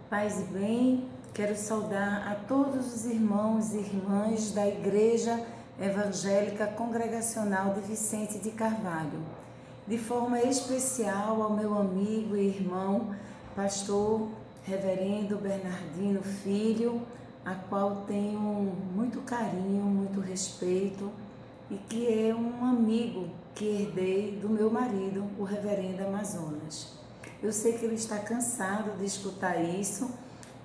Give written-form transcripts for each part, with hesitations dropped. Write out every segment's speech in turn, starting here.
Paz e bem, quero saudar a todos os irmãos e irmãs da Igreja Evangélica Congregacional de Vicente de Carvalho, de forma especial ao meu amigo e irmão, pastor Reverendo Bernardino Filho, a qual tenho muito carinho, muito respeito e que é um amigo que herdei do meu marido, o Reverendo Amazonas. Eu sei que ele está cansado de escutar isso,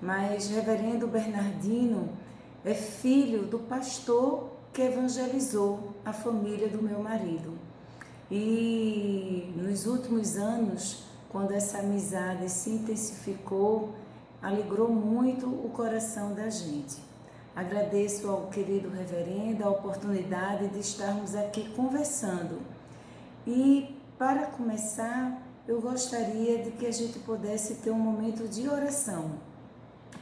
mas Reverendo Bernardino é filho do pastor que evangelizou a família do meu marido. E nos últimos anos, quando essa amizade se intensificou, alegrou muito o coração da gente. Agradeço ao querido reverendo a oportunidade de estarmos aqui conversando. E para começar, eu gostaria de que a gente pudesse ter um momento de oração,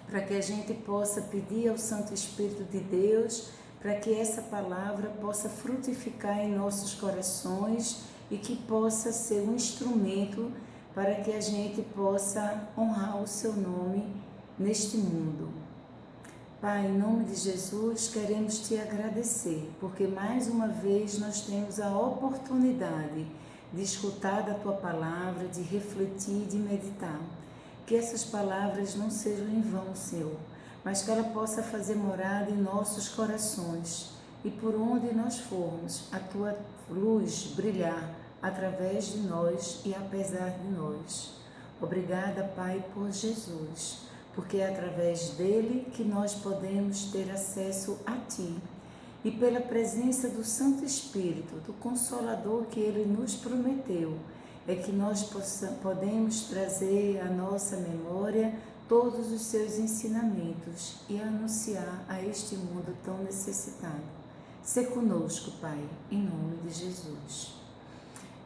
para que a gente possa pedir ao Santo Espírito de Deus, para que essa palavra possa frutificar em nossos corações e que possa ser um instrumento para que a gente possa honrar o seu nome neste mundo. Pai, em nome de Jesus, queremos te agradecer, porque mais uma vez nós temos a oportunidade de escutar da tua palavra, de refletir, de meditar. Que essas palavras não sejam em vão, Senhor, mas que ela possa fazer morada em nossos corações e por onde nós formos, a tua luz brilhar através de nós e apesar de nós. Obrigada, Pai, por Jesus, porque é através dele que nós podemos ter acesso a ti. E pela presença do Santo Espírito, do Consolador que ele nos prometeu, é que nós podemos trazer à nossa memória todos os seus ensinamentos e anunciar a este mundo tão necessitado. Sê conosco, Pai, em nome de Jesus.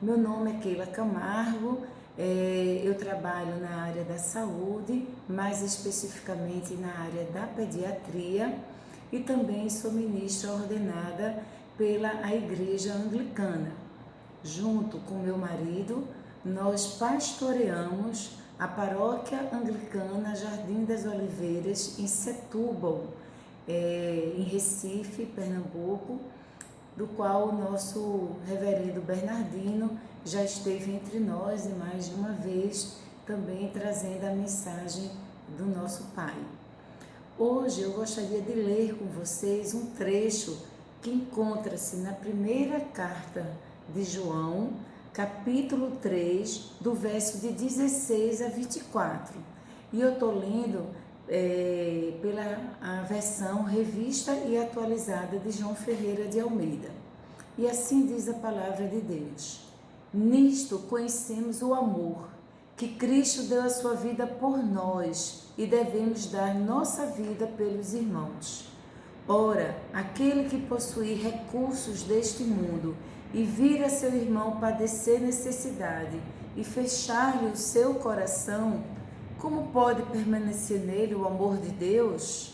Meu nome é Keila Camargo, eu trabalho na área da saúde, mais especificamente na área da pediatria, e também sou ministra ordenada pela Igreja Anglicana. Junto com meu marido, nós pastoreamos a Paróquia Anglicana Jardim das Oliveiras, em Setúbal, em Recife, Pernambuco, do qual o nosso reverendo Bernardino já esteve entre nós e mais de uma vez também trazendo a mensagem do nosso Pai. Hoje eu gostaria de ler com vocês um trecho que encontra-se na primeira carta de João, capítulo 3, do verso de 16 a 24. E eu estou lendo pela versão revista e atualizada de João Ferreira de Almeida. E assim diz a palavra de Deus: nisto conhecemos o amor, que Cristo deu a sua vida por nós e devemos dar nossa vida pelos irmãos. Ora, aquele que possuir recursos deste mundo e vir a seu irmão padecer necessidade e fechar-lhe o seu coração, como pode permanecer nele o amor de Deus?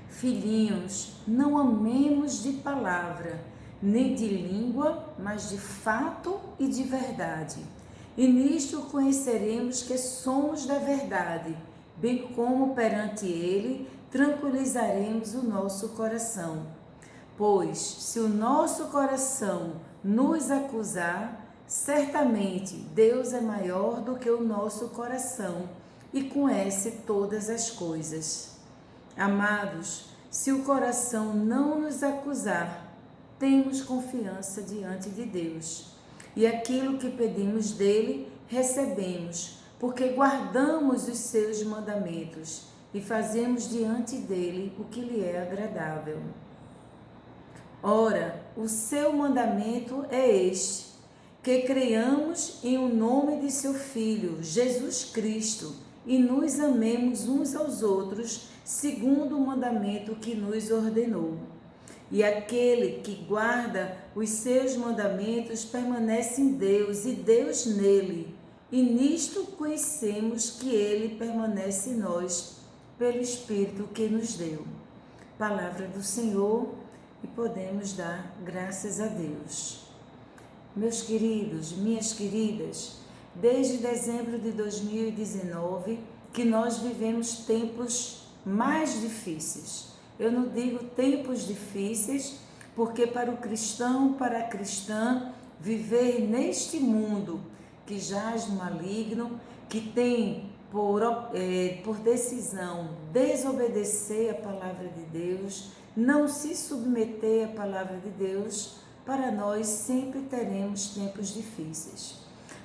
Filhinhos, não amemos de palavra, nem de língua, mas de fato e de verdade. E nisto conheceremos que somos da verdade, bem como perante ele tranquilizaremos o nosso coração. Pois, se o nosso coração nos acusar, certamente Deus é maior do que o nosso coração e conhece todas as coisas. Amados, se o coração não nos acusar, temos confiança diante de Deus. E aquilo que pedimos dele, recebemos, porque guardamos os seus mandamentos e fazemos diante dele o que lhe é agradável. Ora, o seu mandamento é este, que creiamos em o nome de seu Filho, Jesus Cristo, e nos amemos uns aos outros, segundo o mandamento que nos ordenou. E aquele que guarda os seus mandamentos permanece em Deus e Deus nele. E nisto conhecemos que ele permanece em nós, pelo Espírito que nos deu. Palavra do Senhor, e podemos dar graças a Deus. Meus queridos, minhas queridas, desde dezembro de 2019, que nós vivemos tempos mais difíceis. Eu não digo tempos difíceis, porque para o cristão, para a cristã, viver neste mundo que jaz no maligno, que tem por decisão desobedecer a palavra de Deus, não se submeter à palavra de Deus, para nós sempre teremos tempos difíceis.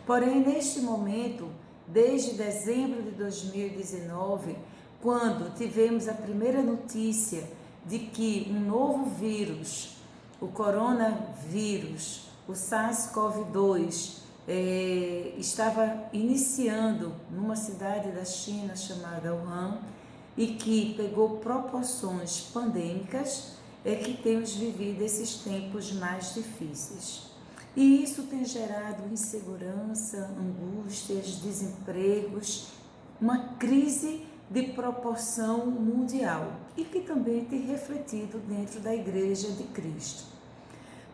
Porém, neste momento, desde dezembro de 2019, quando tivemos a primeira notícia de que um novo vírus, o coronavírus, o SARS-CoV-2, estava iniciando numa cidade da China chamada Wuhan e que pegou proporções pandêmicas, é que temos vivido esses tempos mais difíceis. E isso tem gerado insegurança, angústias, desempregos, uma crise de proporção mundial e que também tem refletido dentro da Igreja de Cristo.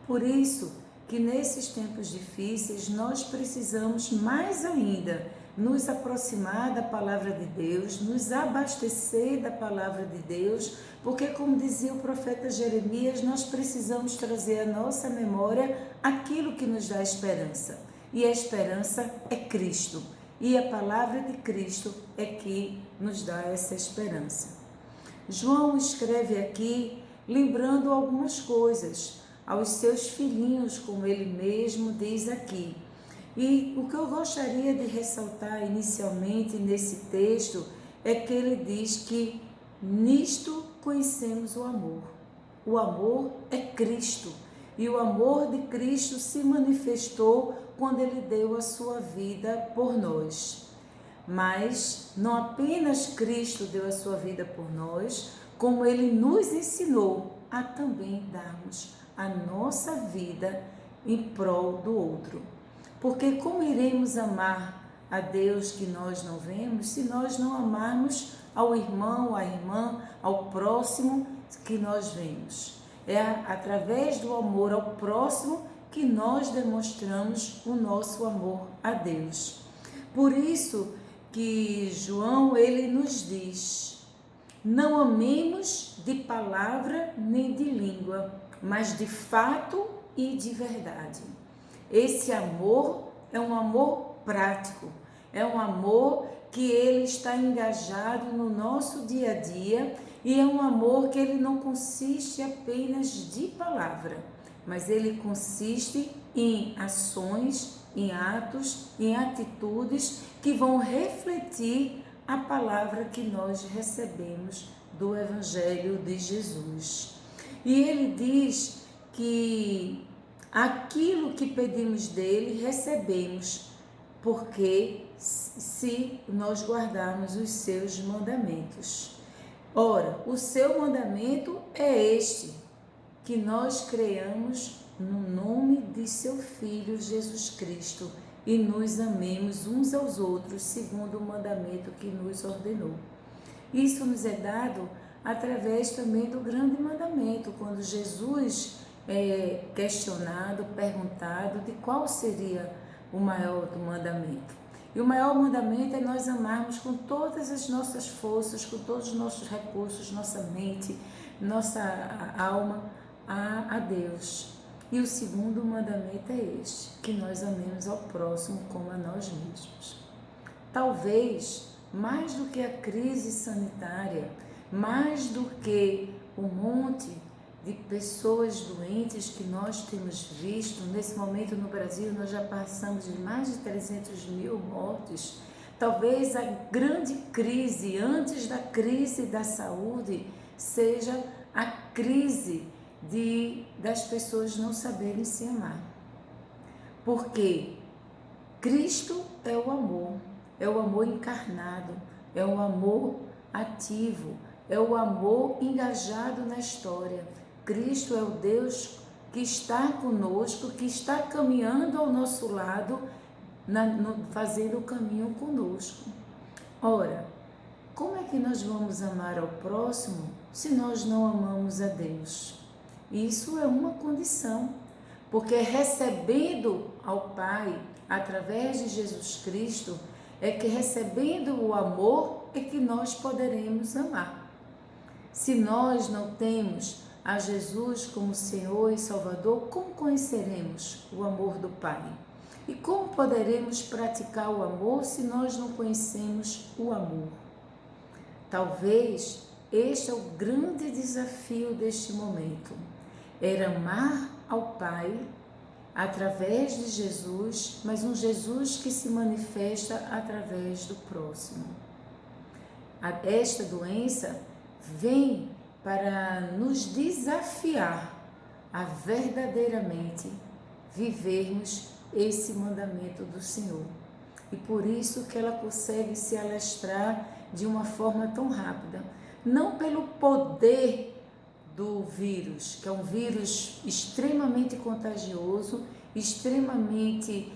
Por isso que nesses tempos difíceis nós precisamos mais ainda nos aproximar da palavra de Deus, nos abastecer da palavra de Deus, porque como dizia o profeta Jeremias, nós precisamos trazer à nossa memória aquilo que nos dá esperança. E a esperança é Cristo. E a palavra de Cristo é que nos dá essa esperança. João escreve aqui, lembrando algumas coisas aos seus filhinhos, como ele mesmo diz aqui. E o que eu gostaria de ressaltar inicialmente nesse texto é que ele diz que nisto conhecemos o amor. O amor é Cristo. E o amor de Cristo se manifestou quando ele deu a sua vida por nós. Mas não apenas Cristo deu a sua vida por nós, como ele nos ensinou a também darmos a nossa vida em prol do outro. Porque como iremos amar a Deus que nós não vemos se nós não amarmos ao irmão, à irmã, ao próximo que nós vemos? É através do amor ao próximo que nós demonstramos o nosso amor a Deus. Por isso que João, ele nos diz: não amemos de palavra nem de língua, mas de fato e de verdade. Esse amor é um amor prático, é um amor que ele está engajado no nosso dia a dia e é um amor que ele não consiste apenas de palavra, mas ele consiste em ações, em atos, em atitudes que vão refletir a palavra que nós recebemos do Evangelho de Jesus. E ele diz que aquilo que pedimos dele recebemos, porque se nós guardarmos os seus mandamentos. Ora, o seu mandamento é este, que nós creiamos no nome de seu Filho Jesus Cristo e nos amemos uns aos outros segundo o mandamento que nos ordenou. Isso nos é dado através também do grande mandamento, quando Jesus é questionado, perguntado de qual seria o maior do mandamento. E o maior mandamento é nós amarmos com todas as nossas forças, com todos os nossos recursos, nossa mente, nossa alma a Deus. E o segundo mandamento é este, que nós amemos ao próximo como a nós mesmos. Talvez, mais do que a crise sanitária, mais do que o monte de pessoas doentes que nós temos visto, nesse momento no Brasil nós já passamos de mais de 300 mil mortes, talvez a grande crise, antes da crise da saúde, seja a crise das pessoas não saberem se amar. Porque Cristo é o amor encarnado, é o amor ativo, é o amor engajado na história. Cristo é o Deus que está conosco, que está caminhando ao nosso lado, fazendo o caminho conosco. Ora, como é que nós vamos amar ao próximo se nós não amamos a Deus? Isso é uma condição, porque recebendo ao Pai, através de Jesus Cristo, é que recebendo o amor é que nós poderemos amar. Se nós não temos a Jesus como Senhor e Salvador, como conheceremos o amor do Pai? E como poderemos praticar o amor se nós não conhecemos o amor? Talvez este é o grande desafio deste momento, era amar ao Pai através de Jesus, mas um Jesus que se manifesta através do próximo. Esta doença vem para nos desafiar a verdadeiramente vivermos esse mandamento do Senhor. E por isso que ela consegue se alastrar de uma forma tão rápida. Não pelo poder do vírus, que é um vírus extremamente contagioso, extremamente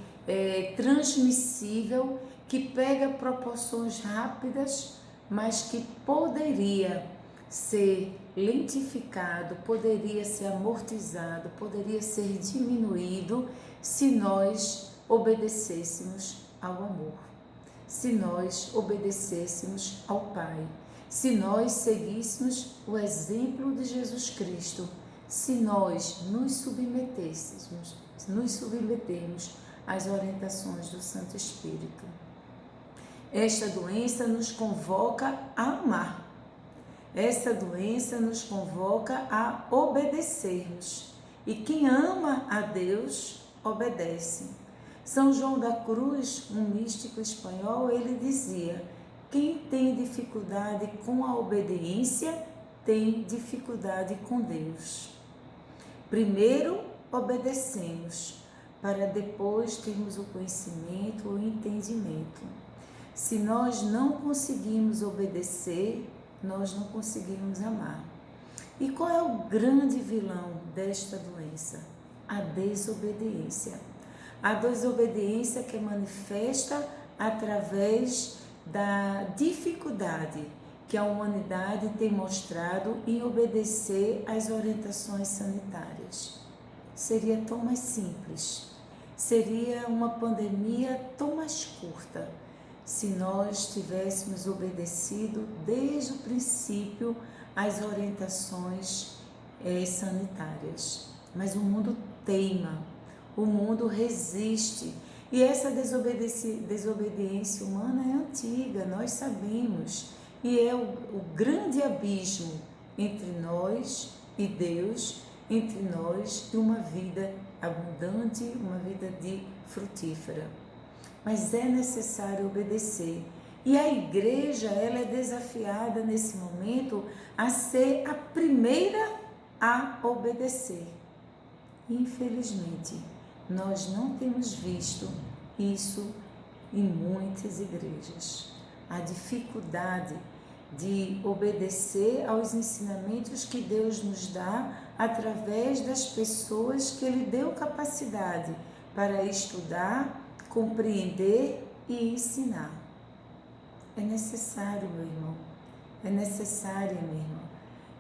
transmissível, que pega proporções rápidas, mas que poderia ser lentificado, poderia ser amortizado, poderia ser diminuído se nós obedecêssemos ao amor, se nós obedecêssemos ao Pai, se nós seguíssemos o exemplo de Jesus Cristo, se nós nos submetermos às orientações do Santo Espírito. Esta doença nos convoca a amar. Esta doença nos convoca a obedecermos. E quem ama a Deus, obedece. São João da Cruz, um místico espanhol, ele dizia: quem tem dificuldade com a obediência, tem dificuldade com Deus. Primeiro, obedecemos, para depois termos o conhecimento, o entendimento. Se nós não conseguimos obedecer, nós não conseguimos amar. E qual é o grande vilão desta doença? A desobediência. A desobediência que manifesta através da dificuldade que a humanidade tem mostrado em obedecer às orientações sanitárias. Seria tão mais simples, seria uma pandemia tão mais curta, se nós tivéssemos obedecido desde o princípio às orientações sanitárias. Mas o mundo teima, o mundo resiste. E essa desobediência humana é antiga, nós sabemos. E é o grande abismo entre nós e Deus, entre nós e uma vida abundante, uma vida frutífera. Mas é necessário obedecer. E a igreja, ela é desafiada nesse momento a ser a primeira a obedecer. Infelizmente, nós não temos visto isso em muitas igrejas. A dificuldade de obedecer aos ensinamentos que Deus nos dá através das pessoas que Ele deu capacidade para estudar, compreender e ensinar. É necessário, meu irmão, é necessária, minha irmã,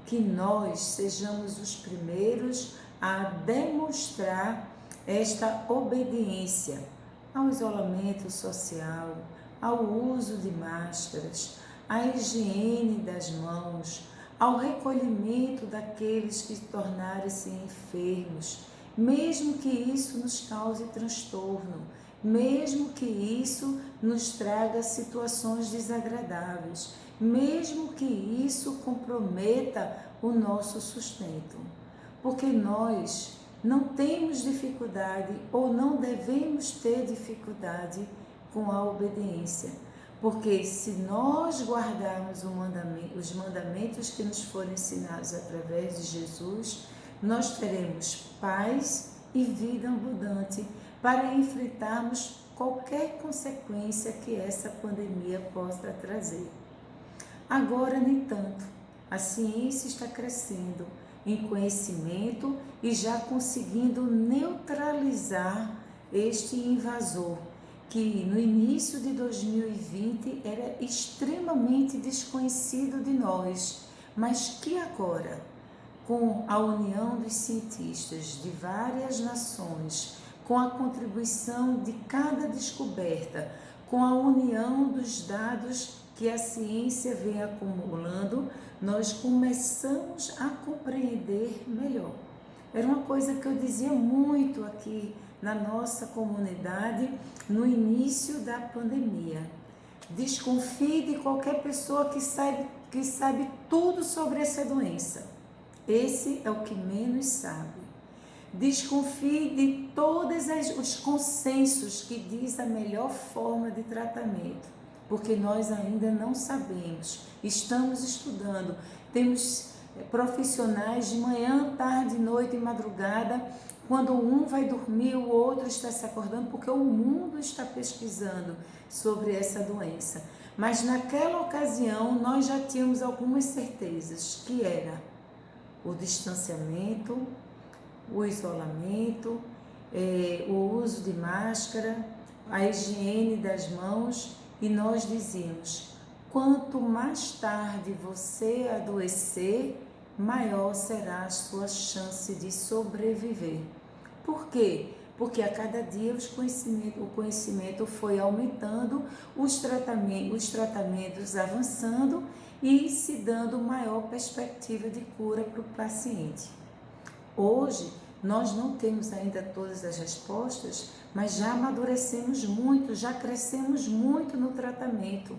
que nós sejamos os primeiros a demonstrar esta obediência ao isolamento social, ao uso de máscaras, à higiene das mãos, ao recolhimento daqueles que tornarem-se enfermos, mesmo que isso nos cause transtorno, mesmo que isso nos traga situações desagradáveis, mesmo que isso comprometa o nosso sustento. Porque nós não temos dificuldade ou não devemos ter dificuldade com a obediência. Porque se nós guardarmos os mandamentos que nos foram ensinados através de Jesus, nós teremos paz e vida abundante para enfrentarmos qualquer consequência que essa pandemia possa trazer. Agora, no entanto, a ciência está crescendo em conhecimento e já conseguindo neutralizar este invasor, que no início de 2020 era extremamente desconhecido de nós, mas que agora, com a união dos cientistas de várias nações, com a contribuição de cada descoberta, com a união dos dados que a ciência vem acumulando, nós começamos a compreender melhor. Era uma coisa que eu dizia muito aqui na nossa comunidade no início da pandemia. Desconfie de qualquer pessoa que sabe tudo sobre essa doença. Esse é o que menos sabe. Desconfie de todos os consensos que diz a melhor forma de tratamento, porque nós ainda não sabemos. Estamos estudando, temos profissionais de manhã, tarde, noite e madrugada. Quando um vai dormir, o outro está se acordando, porque o mundo está pesquisando sobre essa doença. Mas naquela ocasião, nós já tínhamos algumas certezas, que era o distanciamento, o isolamento, o uso de máscara, a higiene das mãos, e nós dizíamos, quanto mais tarde você adoecer, maior será a sua chance de sobreviver. Por quê? Porque a cada dia o conhecimento foi aumentando, os tratamentos avançando e se dando maior perspectiva de cura para o paciente. Hoje, nós não temos ainda todas as respostas, mas já amadurecemos muito, já crescemos muito no tratamento.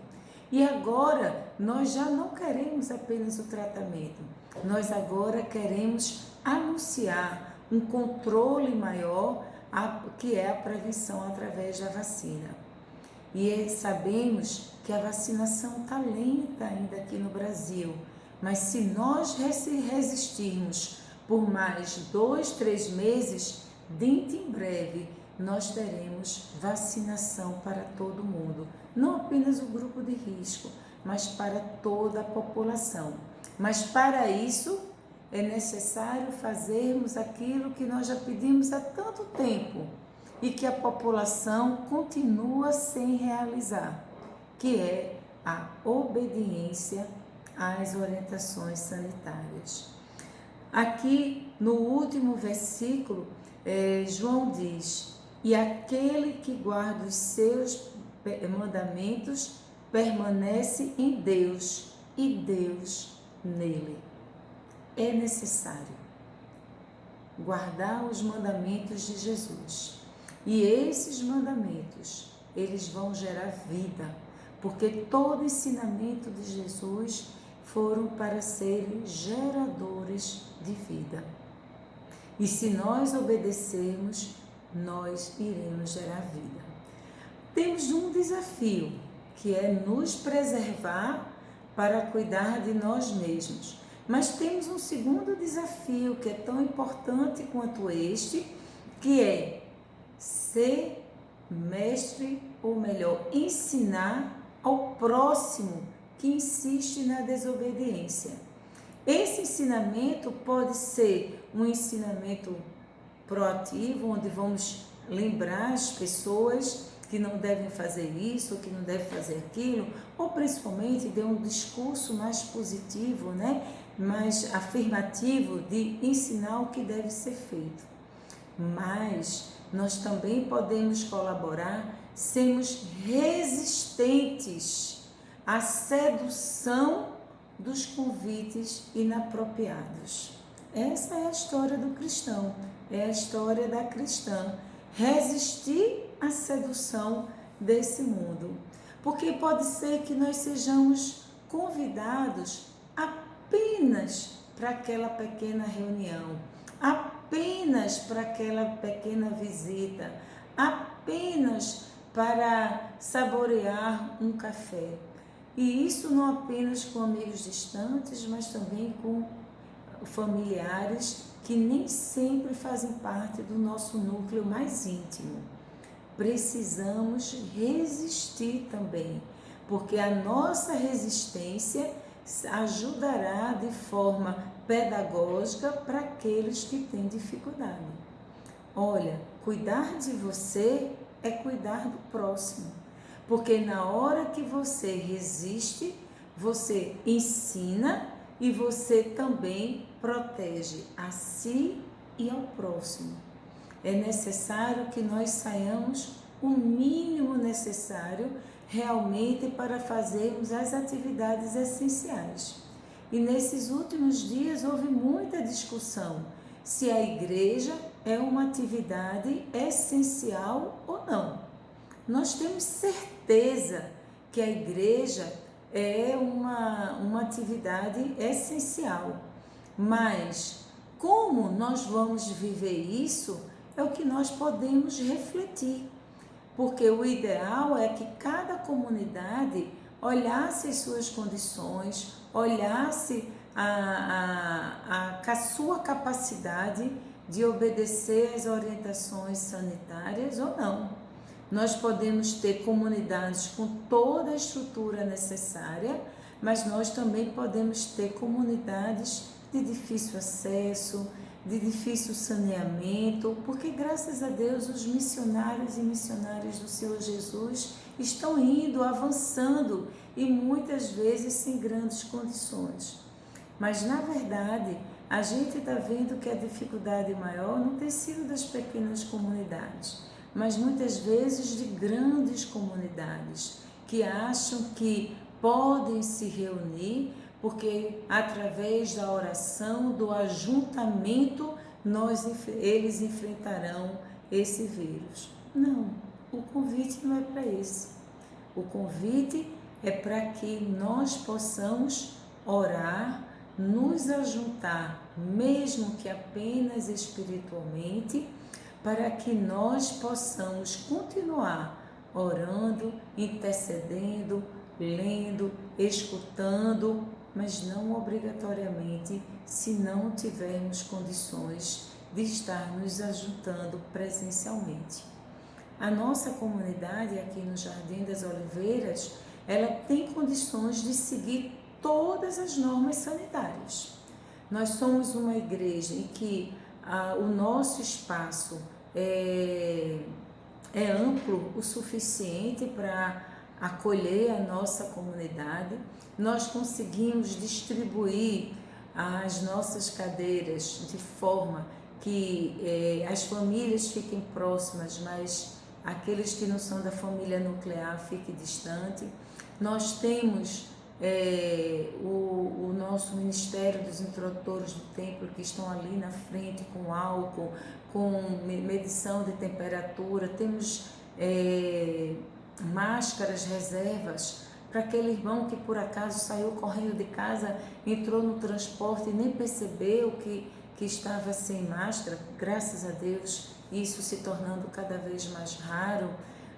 E agora, nós já não queremos apenas o tratamento, nós agora queremos anunciar um controle maior, que é a prevenção através da vacina. E sabemos que a vacinação está lenta ainda aqui no Brasil, mas se nós resistirmos por mais 2, 3 meses, dentro em breve, nós teremos vacinação para todo mundo. Não apenas o grupo de risco, mas para toda a população. Mas para isso, é necessário fazermos aquilo que nós já pedimos há tanto tempo e que a população continua sem realizar, que é a obediência às orientações sanitárias. Aqui no último versículo, João diz, e aquele que guarda os seus mandamentos permanece em Deus e Deus nele. É necessário guardar os mandamentos de Jesus. E esses mandamentos, eles vão gerar vida, porque todo ensinamento de Jesus foram para serem geradores de vida. E se nós obedecermos, nós iremos gerar vida. Temos um desafio, que é nos preservar para cuidar de nós mesmos. Mas temos um segundo desafio, que é tão importante quanto este, que é ser mestre, ou melhor, ensinar ao próximo que insiste na desobediência. Esse ensinamento pode ser um ensinamento proativo, onde vamos lembrar as pessoas que não devem fazer isso, que não devem fazer aquilo, ou principalmente de um discurso mais positivo, mais afirmativo, de ensinar o que deve ser feito. Mas nós também podemos colaborar, sermos resistentes à sedução dos convites inapropriados. Essa é a história do cristão, é a história da cristã. Resistir à sedução desse mundo. Porque pode ser que nós sejamos convidados apenas para aquela pequena reunião, apenas para aquela pequena visita, apenas para saborear um café. E isso não apenas com amigos distantes, mas também com familiares que nem sempre fazem parte do nosso núcleo mais íntimo. Precisamos resistir também, porque a nossa resistência ajudará de forma pedagógica para aqueles que têm dificuldade. Olha, cuidar de você é cuidar do próximo, porque na hora que você resiste, você ensina e você também protege a si e ao próximo. É necessário que nós saiamos o mínimo necessário, realmente para fazermos as atividades essenciais. E nesses últimos dias houve muita discussão se a igreja é uma atividade essencial ou não. Nós temos certeza que a igreja é uma atividade essencial, mas como nós vamos viver isso é o que nós podemos refletir, porque o ideal é que cada comunidade olhasse as suas condições, olhasse a sua capacidade de obedecer às orientações sanitárias ou não. Nós podemos ter comunidades com toda a estrutura necessária, mas nós também podemos ter comunidades de difícil acesso, de difícil saneamento, porque graças a Deus os missionários e missionárias do Senhor Jesus estão indo, avançando e muitas vezes sem grandes condições. Mas na verdade a gente está vendo que a dificuldade maior não tem sido das pequenas comunidades, mas muitas vezes de grandes comunidades que acham que podem se reunir porque através da oração, do ajuntamento, eles enfrentarão esse vírus. Não, o convite não é para esse. O convite é para que nós possamos orar, nos ajuntar, mesmo que apenas espiritualmente, para que nós possamos continuar orando, intercedendo, lendo, escutando, mas não obrigatoriamente se não tivermos condições de estar nos ajuntando presencialmente. A nossa comunidade aqui no Jardim das Oliveiras, ela tem condições de seguir todas as normas sanitárias. Nós somos uma igreja em que o nosso espaço é amplo o suficiente para acolher a nossa comunidade. Nós conseguimos distribuir as nossas cadeiras de forma que as famílias fiquem próximas, mas aqueles que não são da família nuclear fiquem distantes. Nós temos o nosso Ministério dos Introdutores do Templo, que estão ali na frente com álcool, com medição de temperatura. Temos máscaras, reservas, para aquele irmão que por acaso saiu correndo de casa, entrou no transporte e nem percebeu que estava sem máscara. Graças a Deus, isso se tornando cada vez mais raro.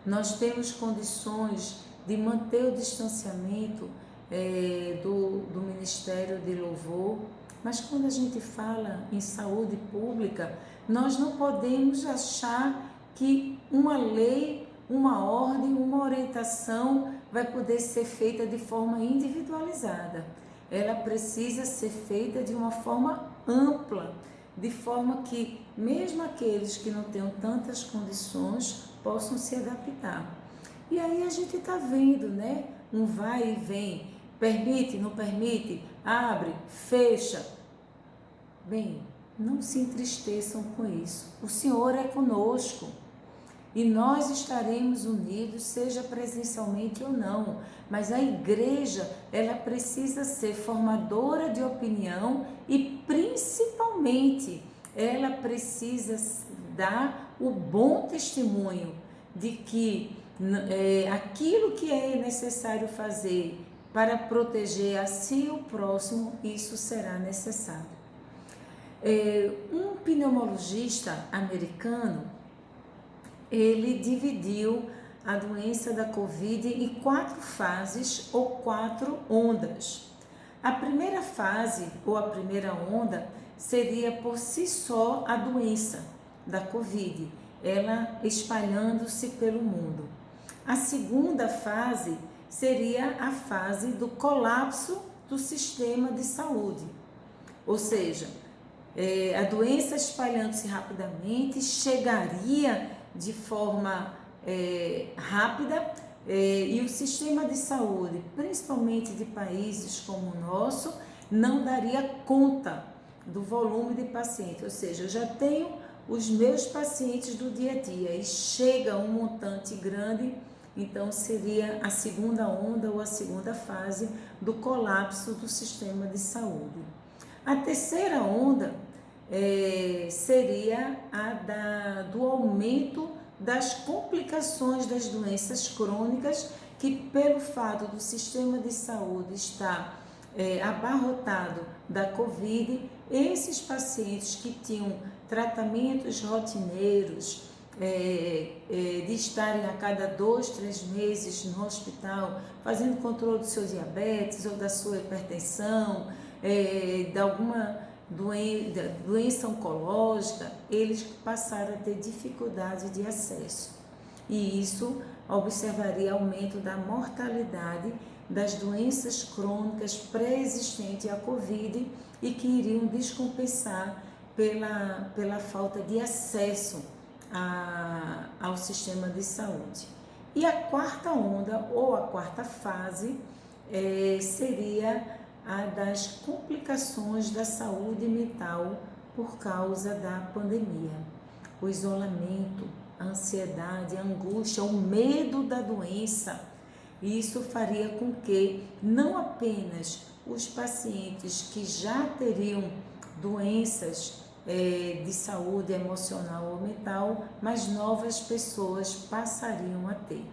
Nós temos condições de manter o distanciamento do Ministério de Louvor, mas quando a gente fala em saúde pública, nós não podemos achar que uma lei, uma ordem, uma orientação vai poder ser feita de forma individualizada. Ela precisa ser feita de uma forma ampla, de forma que mesmo aqueles que não tenham tantas condições possam se adaptar. E aí a gente está vendo, né? Um vai e vem, permite, não permite, abre, fecha. Bem, não se entristeçam com isso. O Senhor é conosco. E nós estaremos unidos, seja presencialmente ou não, mas a igreja, ela precisa ser formadora de opinião e principalmente ela precisa dar o bom testemunho de que aquilo que é necessário fazer para proteger a si e o próximo, isso será necessário. Um pneumologista americano, ele dividiu a doença da Covid em 4 fases ou 4 ondas. A primeira fase ou a primeira onda seria por si só a doença da Covid, ela espalhando-se pelo mundo. A segunda fase seria a fase do colapso do sistema de saúde, ou seja, a doença espalhando-se rapidamente chegaria de forma rápida e o sistema de saúde, principalmente de países como o nosso, não daria conta do volume de pacientes. Ou seja, eu já tenho os meus pacientes do dia a dia e chega um montante grande, então seria a segunda onda ou a segunda fase do colapso do sistema de saúde. A terceira onda seria a do aumento das complicações das doenças crônicas, que pelo fato do sistema de saúde estar abarrotado da Covid, esses pacientes que tinham tratamentos rotineiros, de estarem a cada 2, 3 meses no hospital, fazendo controle do seu diabetes ou da sua hipertensão, de alguma doença oncológica, eles passaram a ter dificuldade de acesso. E isso observaria aumento da mortalidade das doenças crônicas pré-existentes à Covid e que iriam descompensar pela falta de acesso ao sistema de saúde. E a quarta onda, ou a quarta fase, seria a das complicações da saúde mental por causa da pandemia. O isolamento, a ansiedade, a angústia, o medo da doença. Isso faria com que não apenas os pacientes que já teriam doenças de saúde emocional ou mental, mas novas pessoas passariam a ter.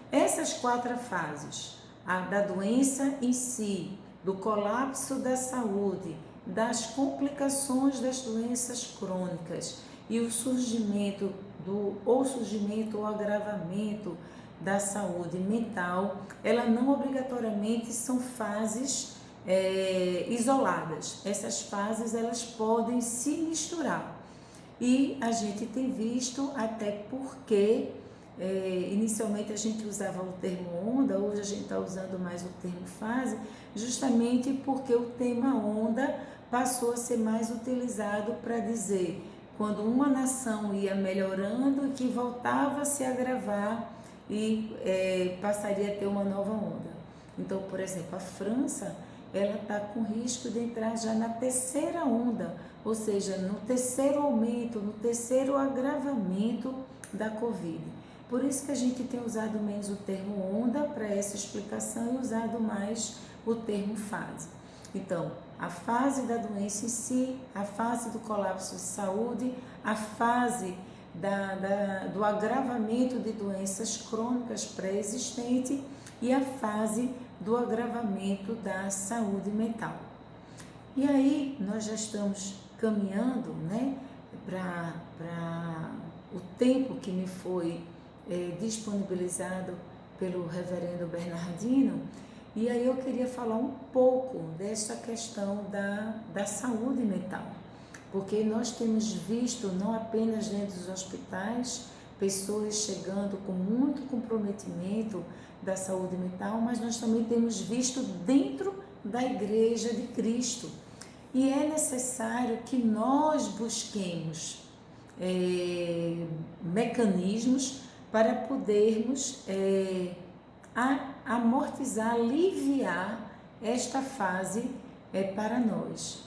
Essas 4 fases, a da doença em si, do colapso da saúde, das complicações das doenças crônicas e o surgimento ou agravamento da saúde mental, ela não obrigatoriamente são fases isoladas. Essas fases elas podem se misturar e a gente tem visto até porque inicialmente a gente usava o termo onda, hoje a gente está usando mais o termo fase, justamente porque o tema onda passou a ser mais utilizado para dizer quando uma nação ia melhorando e que voltava a se agravar e passaria a ter uma nova onda. Então, por exemplo, a França, ela está com risco de entrar já na terceira onda, ou seja, no terceiro aumento, no terceiro agravamento da Covid. Por isso que a gente tem usado menos o termo onda para essa explicação e usado mais o termo fase. Então, a fase da doença em si, a fase do colapso de saúde, a fase do agravamento de doenças crônicas pré-existentes e a fase do agravamento da saúde mental. E aí nós já estamos caminhando, né, para o tempo que me foi disponibilizado pelo reverendo Bernardino, e aí eu queria falar um pouco dessa questão da saúde mental, porque nós temos visto, não apenas dentro dos hospitais, pessoas chegando com muito comprometimento da saúde mental, mas nós também temos visto dentro da Igreja de Cristo. E é necessário que nós busquemos mecanismos para podermos amortizar, aliviar esta fase para nós.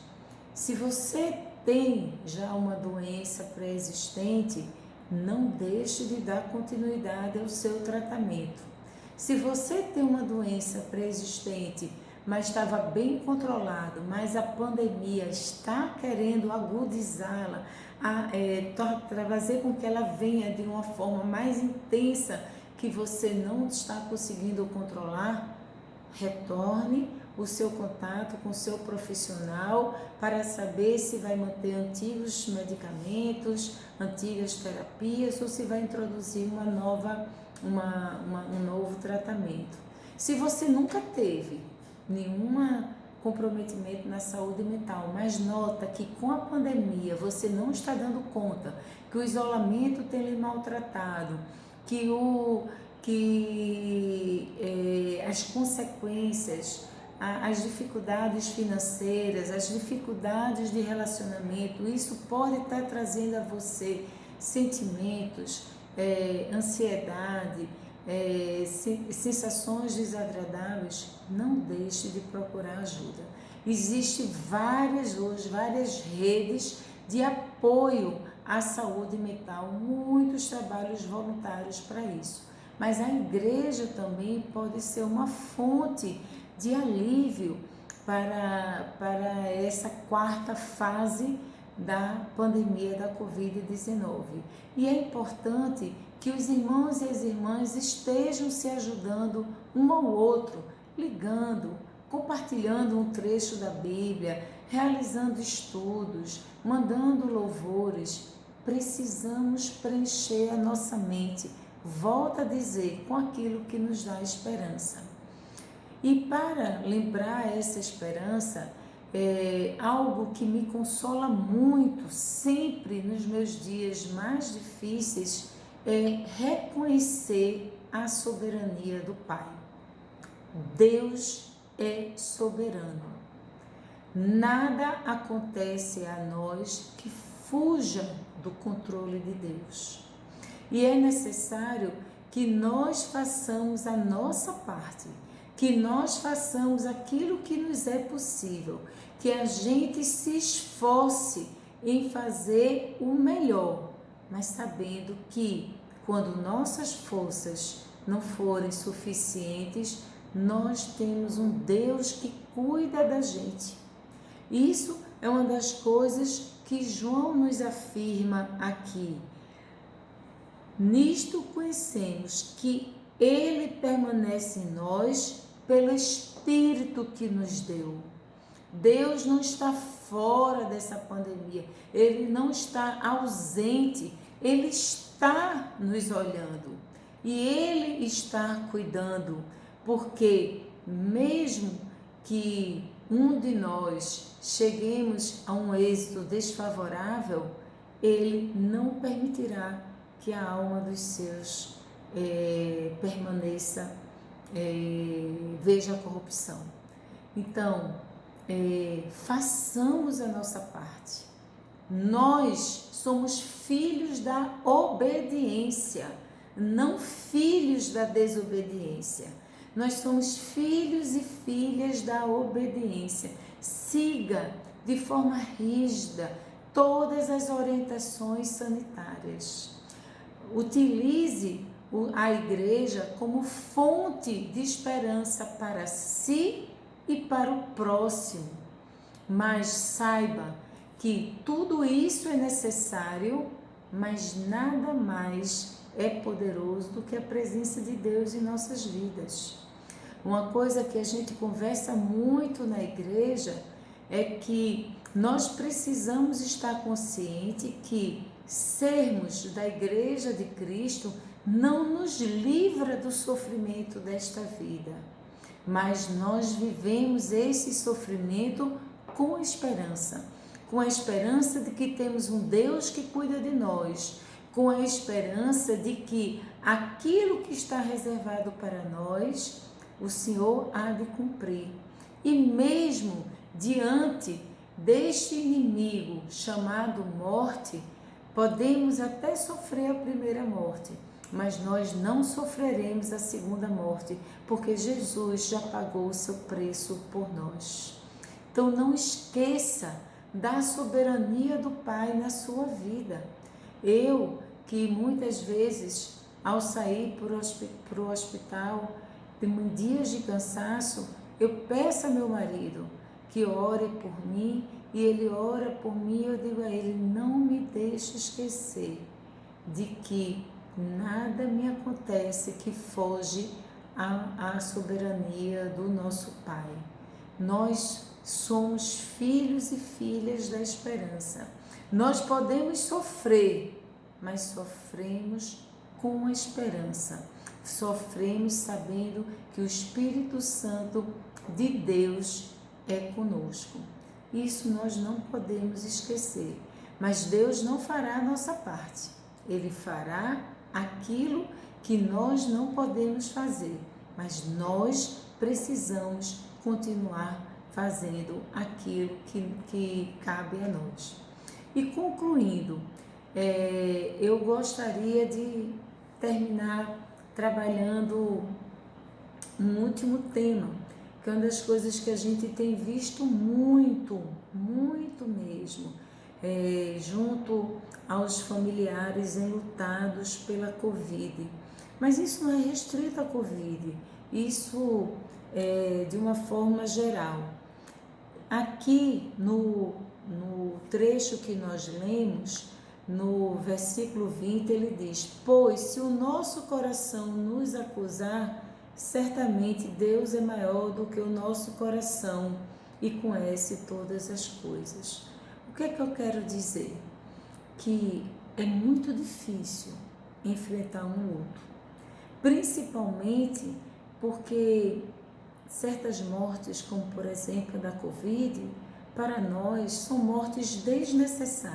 Se você tem já uma doença pré-existente, não deixe de dar continuidade ao seu tratamento. Se você tem uma doença pré-existente, mas estava bem controlado, mas a pandemia está querendo agudizá-la, trazer com que ela venha de uma forma mais intensa que você não está conseguindo controlar, retorne o seu contato com o seu profissional para saber se vai manter antigos medicamentos, antigas terapias ou se vai introduzir um novo tratamento. Se você nunca teve nenhum comprometimento na saúde mental, mas nota que com a pandemia você não está dando conta, que o isolamento tem lhe maltratado, que as consequências, as dificuldades financeiras, as dificuldades de relacionamento, isso pode estar trazendo a você sentimentos, ansiedade, sensações desagradáveis, não deixe de procurar ajuda. Existem várias redes de apoio à saúde mental, muitos trabalhos voluntários para isso. mas a igreja também pode ser uma fonte de alívio para essa quarta fase da pandemia da Covid-19. E é importante que os irmãos e as irmãs estejam se ajudando um ao outro, ligando, compartilhando um trecho da Bíblia, realizando estudos, mandando louvores. Precisamos preencher a nossa mente, volto a dizer, com aquilo que nos dá esperança. E para lembrar essa esperança, algo que me consola muito, sempre nos meus dias mais difíceis, é reconhecer a soberania do Pai. Deus é soberano. Nada acontece a nós que fuja do controle de Deus. E é necessário que nós façamos a nossa parte, que nós façamos aquilo que nos é possível, que a gente se esforce em fazer o melhor, mas sabendo que quando nossas forças não forem suficientes, nós temos um Deus que cuida da gente. Isso é uma das coisas que João nos afirma aqui. Nisto conhecemos que Ele permanece em nós pelo Espírito que nos deu. Deus não está fora dessa pandemia, Ele não está ausente, Ele está nos olhando e Ele está cuidando, porque mesmo que um de nós cheguemos a um êxito desfavorável, Ele não permitirá que a alma dos seus permaneça, veja a corrupção. Então, façamos a nossa parte. Nós somos filhos da obediência, não filhos da desobediência. Nós somos filhos e filhas da obediência. Siga de forma rígida todas as orientações sanitárias. Utilize a igreja como fonte de esperança para si e para o próximo. Mas saiba que tudo isso é necessário, mas nada mais é poderoso do que a presença de Deus em nossas vidas. Uma coisa que a gente conversa muito na igreja é que nós precisamos estar consciente que sermos da igreja de Cristo não nos livra do sofrimento desta vida, mas nós vivemos esse sofrimento com esperança de que temos um Deus que cuida de nós, com a esperança de que aquilo que está reservado para nós, o Senhor há de cumprir. E mesmo diante deste inimigo chamado morte, podemos até sofrer a primeira morte, mas nós não sofreremos a segunda morte, porque Jesus já pagou o seu preço por nós. Então não esqueça da soberania do Pai na sua vida. Eu, que muitas vezes, ao sair para o hospital, de dias de cansaço, eu peço a meu marido que ore por mim, e ele ora por mim, eu digo a ele, não me deixe esquecer de que nada me acontece que foge à soberania do nosso Pai. Nós somos filhos e filhas da esperança. Nós podemos sofrer, mas sofremos com a esperança. Sofremos sabendo que o Espírito Santo de Deus é conosco. Isso nós não podemos esquecer. Mas Deus não fará a nossa parte. Ele fará aquilo que nós não podemos fazer. Mas nós precisamos continuar fazendo aquilo que cabe a nós. E concluindo, eu gostaria de terminar trabalhando um último tema, que é uma das coisas que a gente tem visto muito mesmo, junto aos familiares enlutados pela Covid. Mas isso não é restrito à Covid, isso é de uma forma geral. Aqui no trecho que nós lemos, no versículo 20, ele diz: pois se o nosso coração nos acusar, certamente Deus é maior do que o nosso coração e conhece todas as coisas. O que é que eu quero dizer? Que é muito difícil enfrentar um luto, principalmente porque certas mortes, como por exemplo a da Covid, para nós são mortes desnecessárias.